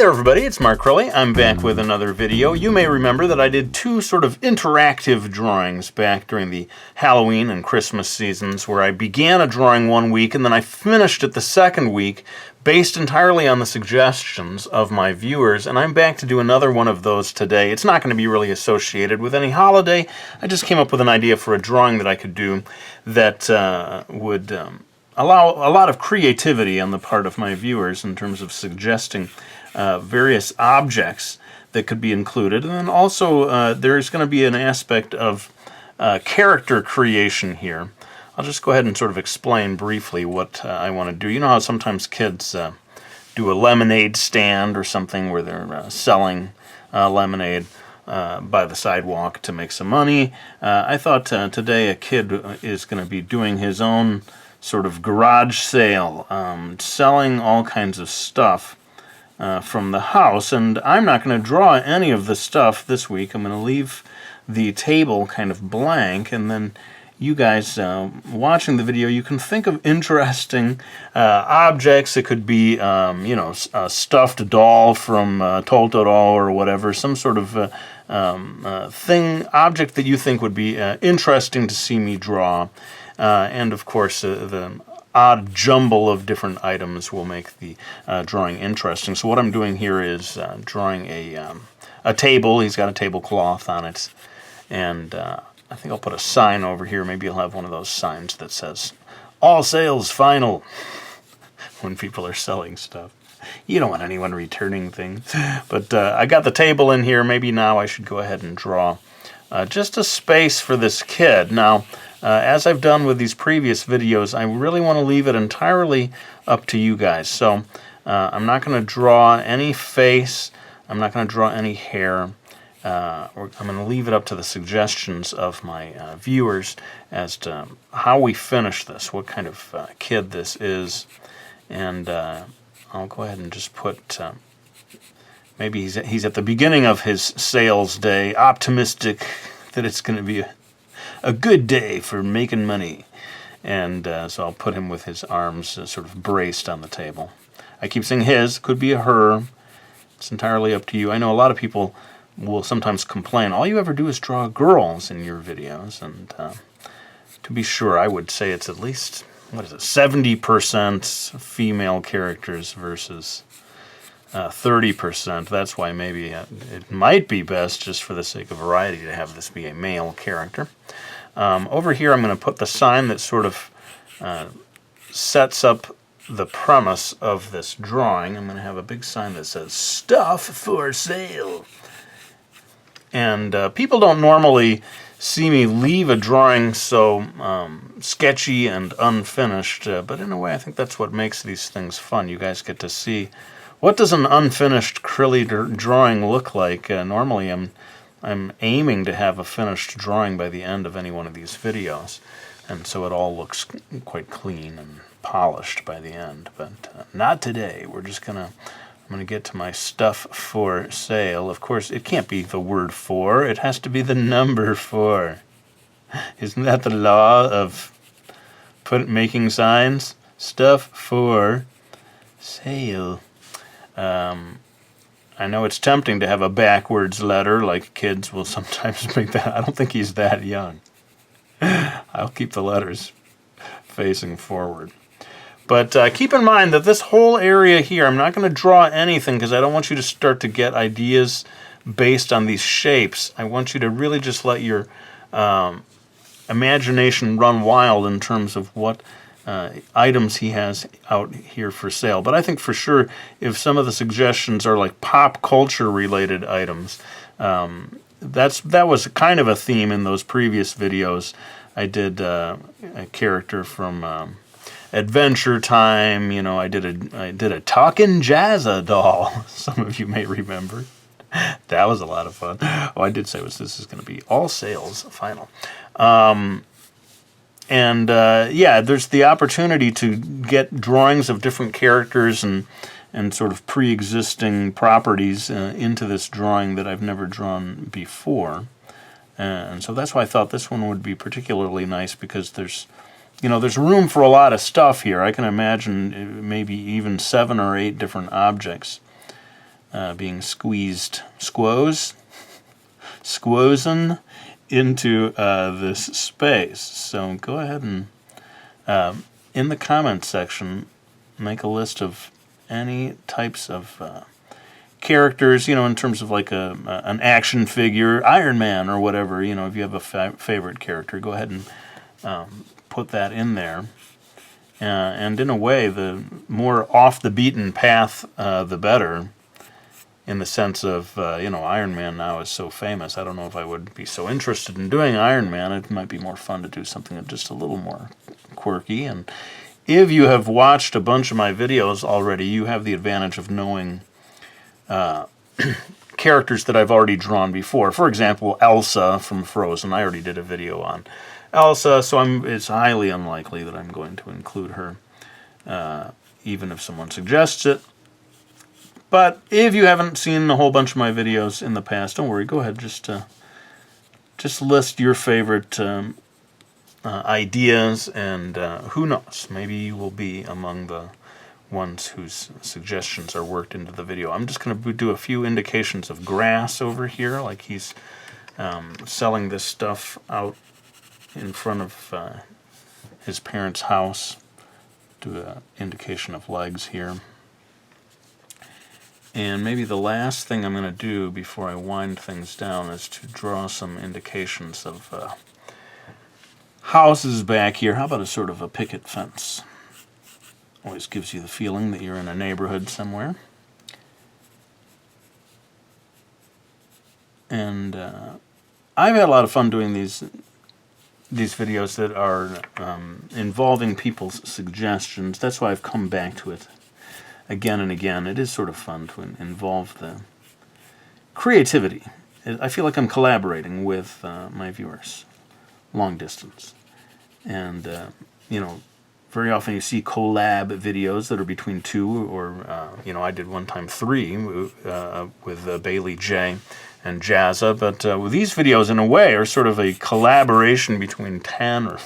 there everybody, it's markcrilley. I'm back with another video. You may remember that I did two sort of interactive drawings back during the Halloween and Christmas seasons where I began a drawing one week and then I finished it the second week based entirely on the suggestions of my viewers, and I'm back to do another one of those today. It's not going to be really associated with any holiday. I just came up with an idea for a drawing that I could do that would allow a lot of creativity on the part of my viewers in terms of suggesting various objects that could be included. And then also there's going to be an aspect of character creation here. I'll just go ahead and sort of explain briefly what I want to do. You know how sometimes kids do a lemonade stand or something where they're selling lemonade by the sidewalk to make some money. I thought today a kid is going to be doing his own sort of garage sale, selling all kinds of stuff from the house, and I'm not going to draw any of the stuff this week. I'm going to leave the table kind of blank, and then you guys watching the video, you can think of interesting objects. It could be, you know, a stuffed doll from Totoro or whatever, some sort of object that you think would be interesting to see me draw. And of course, the odd jumble of different items will make the drawing interesting. So what I'm doing here is drawing a table. He's got a tablecloth on it, and I think I'll put a sign over here. Maybe I'll have one of those signs that says, "All sales final," when people are selling stuff. You don't want anyone returning things. But I got the table in here. Maybe now I should go ahead and draw just a space for this kid. Now, as I've done with these previous videos, I really want to leave it entirely up to you guys. So I'm not going to draw any face. I'm not going to draw any hair. I'm going to leave it up to the suggestions of my viewers as to how we finish this, what kind of kid this is. And I'll go ahead and just put, maybe he's at the beginning of his sales day, optimistic that it's going to be a good day for making money. And so I'll put him with his arms sort of braced on the table. I keep saying his, could be a her. It's entirely up to you. I know a lot of people will sometimes complain, all you ever do is draw girls in your videos. And to be sure, I would say it's at least, 70% female characters versus 30%. That's why maybe it might be best, just for the sake of variety, to have this be a male character. Over here I'm going to put the sign that sort of sets up the premise of this drawing. I'm going to have a big sign that says, "Stuff for sale." And people don't normally see me leave a drawing so sketchy and unfinished, but in a way I think that's what makes these things fun. You guys get to see, what does an unfinished Crilly drawing look like? Normally I'm aiming to have a finished drawing by the end of any one of these videos, and so it all looks quite clean and polished by the end, but not today. I'm going to get to my stuff for sale. Of course, it can't be the word 4. It has to be the number 4. Isn't that the law of making signs? Stuff for sale. I know it's tempting to have a backwards letter, like kids will sometimes make that. I don't think he's that young. I'll keep the letters facing forward. But keep in mind that this whole area here, I'm not going to draw anything because I don't want you to start to get ideas based on these shapes. I want you to really just let your imagination run wild in terms of what items he has out here for sale. But I think for sure, if some of the suggestions are like pop culture related items, that was kind of a theme in those previous videos. I did a character from Adventure Time. You know, I did a Talkin' Jazza doll. Some of you may remember. That was a lot of fun. Oh, I did say this is going to be all sales final. Yeah, there's the opportunity to get drawings of different characters and sort of pre-existing properties into this drawing that I've never drawn before. And so that's why I thought this one would be particularly nice, because there's room for a lot of stuff here. I can imagine maybe even 7 or 8 different objects being squozen into this space. So go ahead and in the comments section, make a list of any types of characters, in terms of like an action figure, Iron Man or whatever. If you have a favorite character, go ahead and put that in there. And in a way, the more off the beaten path, the better. In the sense of, Iron Man now is so famous. I don't know if I would be so interested in doing Iron Man. It might be more fun to do something that's just a little more quirky. And if you have watched a bunch of my videos already, you have the advantage of knowing characters that I've already drawn before. For example, Elsa from Frozen. I already did a video on Elsa, so it's highly unlikely that I'm going to include her, even if someone suggests it. But if you haven't seen a whole bunch of my videos in the past, don't worry. Go ahead, just list your favorite ideas, and who knows? Maybe you will be among the ones whose suggestions are worked into the video. I'm just going to do a few indications of grass over here, like he's selling this stuff out in front of his parents' house. Do an indication of legs here. And maybe the last thing I'm going to do before I wind things down is to draw some indications of houses back here. How about a sort of a picket fence? Always gives you the feeling that you're in a neighborhood somewhere. And I've had a lot of fun doing these videos that are involving people's suggestions. That's why I've come back to it again and again. It is sort of fun to involve the creativity. I feel like I'm collaborating with my viewers, long distance. And, very often you see collab videos that are between two, or, I did one time 3 with Bailey J and Jazza. But with these videos, in a way, are sort of a collaboration between 10 or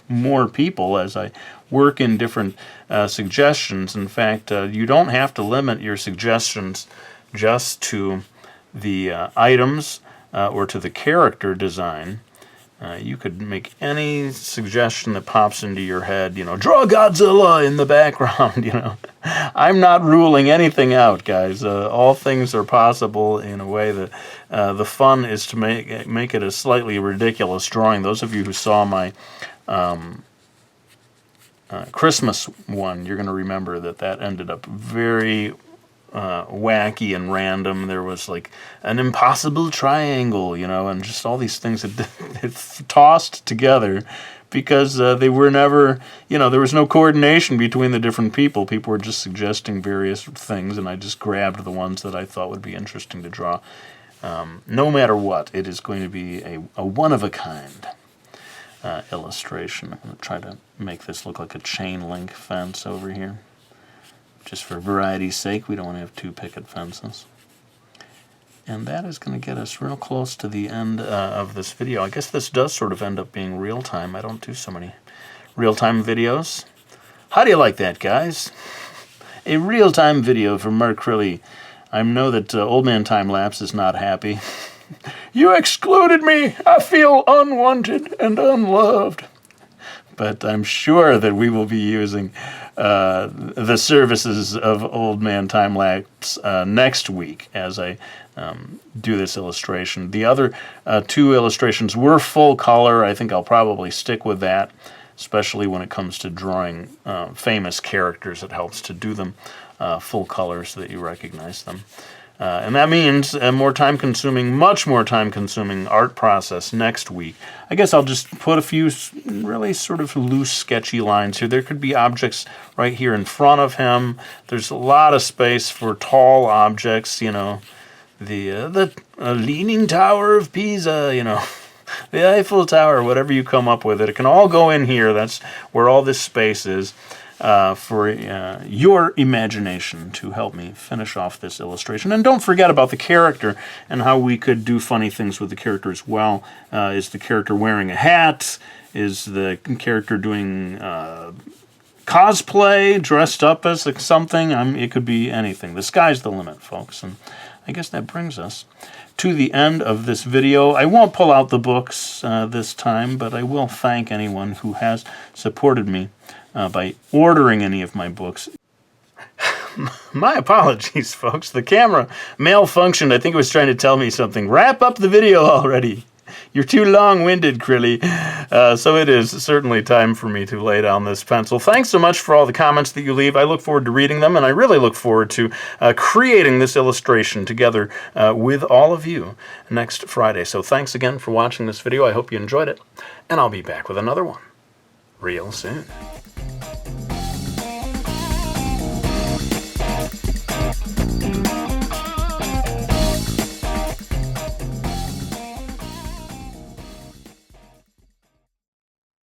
more people as I work in different suggestions. In fact, you don't have to limit your suggestions just to the items or to the character design. You could make any suggestion that pops into your head, draw Godzilla in the background, I'm not ruling anything out, guys. All things are possible in a way that the fun is to make it a slightly ridiculous drawing. Those of you who saw my Christmas one, you're going to remember that ended up very wacky and random. There was like an impossible triangle, and just all these things that tossed together because they were never, there was no coordination between the different people. People were just suggesting various things, and I just grabbed the ones that I thought would be interesting to draw. No matter what, it is going to be a one-of-a-kind illustration. I'm going to try to make this look like a chain link fence over here. Just for variety's sake, we don't want to have 2 picket fences. And that is going to get us real close to the end of this video. I guess this does sort of end up being real-time. I don't do so many real-time videos. How do you like that, guys? A real-time video from markcrilley. I know that Old Man Time Lapse is not happy. You excluded me! I feel unwanted and unloved. But I'm sure that we will be using the services of Old Man Time Lapse next week as I do this illustration. The other 2 illustrations were full color. I think I'll probably stick with that, especially when it comes to drawing famous characters. It helps to do them full color so that you recognize them. And that means a much more time-consuming art process next week. I guess I'll just put a few really sort of loose, sketchy lines here. There could be objects right here in front of him. There's a lot of space for tall objects, the Leaning Tower of Pisa, the Eiffel Tower, whatever you come up with. It can all go in here. That's where all this space is. For your imagination to help me finish off this illustration. And don't forget about the character and how we could do funny things with the character as well. Is the character wearing a hat? Is the character doing cosplay, dressed up as something. It could be anything. The sky's the limit, folks. And I guess that brings us to the end of this video. I won't pull out the books this time, but I will thank anyone who has supported me by ordering any of my books. My apologies, folks. The camera malfunctioned. I think it was trying to tell me something. Wrap up the video already. You're too long-winded, Crilly. So it is certainly time for me to lay down this pencil. Thanks so much for all the comments that you leave. I look forward to reading them, and I really look forward to creating this illustration together with all of you next Friday. So thanks again for watching this video. I hope you enjoyed it, and I'll be back with another one real soon.